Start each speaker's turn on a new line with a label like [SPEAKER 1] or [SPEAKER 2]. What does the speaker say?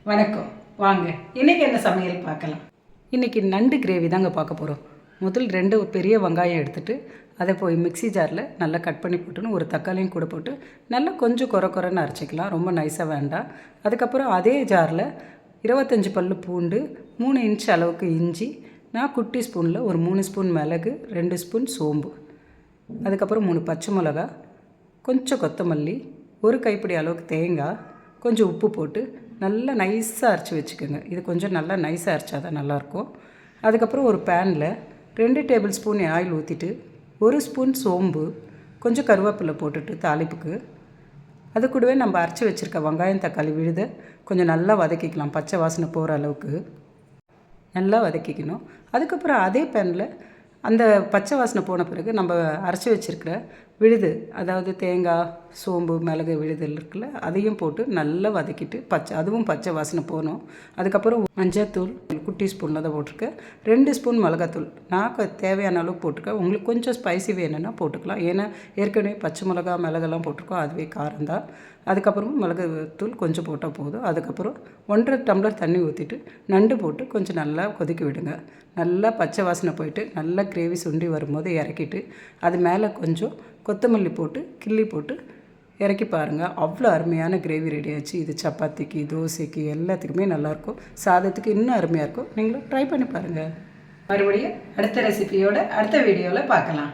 [SPEAKER 1] வணக்கம். வாங்க இன்றைக்கி என்ன சமையல் பார்க்கலாம். இன்றைக்கி நண்டு கிரேவி தாங்க பார்க்க போகிறோம். முதல் 2 பெரிய வெங்காயம் எடுத்துகிட்டு அதை போய் மிக்ஸி ஜாரில் நல்லா கட் பண்ணி போட்டுன்னு ஒரு தக்காளியும் கூட போட்டு நல்லா கொஞ்சம் குறைன்னு அரைச்சிக்கலாம், ரொம்ப நைஸாக வேண்டாம். அதுக்கப்புறம் அதே ஜாரில் 25 பல்லு பூண்டு, 3 இன்ச் அளவுக்கு இஞ்சி, நான் குட்டி ஸ்பூனில் ஒரு 3 ஸ்பூன் மிளகு, 2 ஸ்பூன் சோம்பு, அதுக்கப்புறம் 3 பச்சை மிளகா, கொஞ்சம் கொத்தமல்லி, ஒரு கைப்பிடி அளவுக்கு தேங்காய், கொஞ்சம் உப்பு போட்டு நல்லா நைஸாக அரைச்சி வச்சுக்கோங்க. இது கொஞ்சம் நல்லா நைஸாக அரைச்சா தான் நல்லாயிருக்கும். அதுக்கப்புறம் ஒரு பேனில் 2 டேபிள் ஸ்பூன் ஆயில் ஊற்றிட்டு 1 ஸ்பூன் சோம்பு, கொஞ்சம் கருவேப்பிலை போட்டுட்டு தாளிப்புக்கு அது கூடவே நம்ம அரைச்சி வச்சுருக்க வெங்காயம் தக்காளி விழுத கொஞ்சம் நல்லா வதக்கிக்கலாம். பச்சை வாசனை போகிற அளவுக்கு நல்லா வதக்கிக்கணும். அதுக்கப்புறம் அதே பேனில் அந்த பச்சை வாசனை போன பிறகு நம்ம அரைச்சி வச்சுருக்கிற விழுது, அதாவது தேங்காய், சோம்பு, மிளகு விழுது இருக்குல்ல, அதையும் போட்டு நல்லா வதக்கிட்டு அதுவும் பச்சை வாசனை போகணும். அதுக்கப்புறம் மஞ்சள்தூள் குட்டி ஸ்பூனில் தான் போட்டிருக்கேன். 2 ஸ்பூன் மிளகாத்தூள் நான் தேவையான அளவுக்கு போட்டிருக்கேன். உங்களுக்கு கொஞ்சம் ஸ்பைசி வேணும்னா போட்டுக்கலாம். ஏன்னா ஏற்கனவே பச்சை மிளகா மிளகெல்லாம் போட்டிருக்கோம், அதுவே காரம் தான். அதுக்கப்புறமா மிளகுத்தூள் கொஞ்சம் போட்டால் போதும். அதுக்கப்புறம் 1.5 டம்ளர் தண்ணி ஊற்றிட்டு நண்டு போட்டு கொஞ்சம் நல்லா கொதிக்க விடுங்க. நல்லா பச்சை வாசனை போயிட்டு நல்லா கிரேவி சுண்டி வரும்போது இறக்கிட்டு அது மேலே கொஞ்சம் கொத்தமல்லி போட்டு கிள்ளி போட்டு இறக்கி பாருங்கள். அவ்வளோ அருமையான கிரேவி ரெடி ஆச்சு. இது சப்பாத்திக்கு, தோசைக்கு எல்லாத்துக்குமே நல்லாயிருக்கும். சாதத்துக்கு இன்னும் அருமையாக இருக்கும். நீங்களும் ட்ரை பண்ணி பாருங்கள். மறுபடியும் அடுத்த ரெசிபியோட அடுத்த வீடியோவில் பார்க்கலாம்.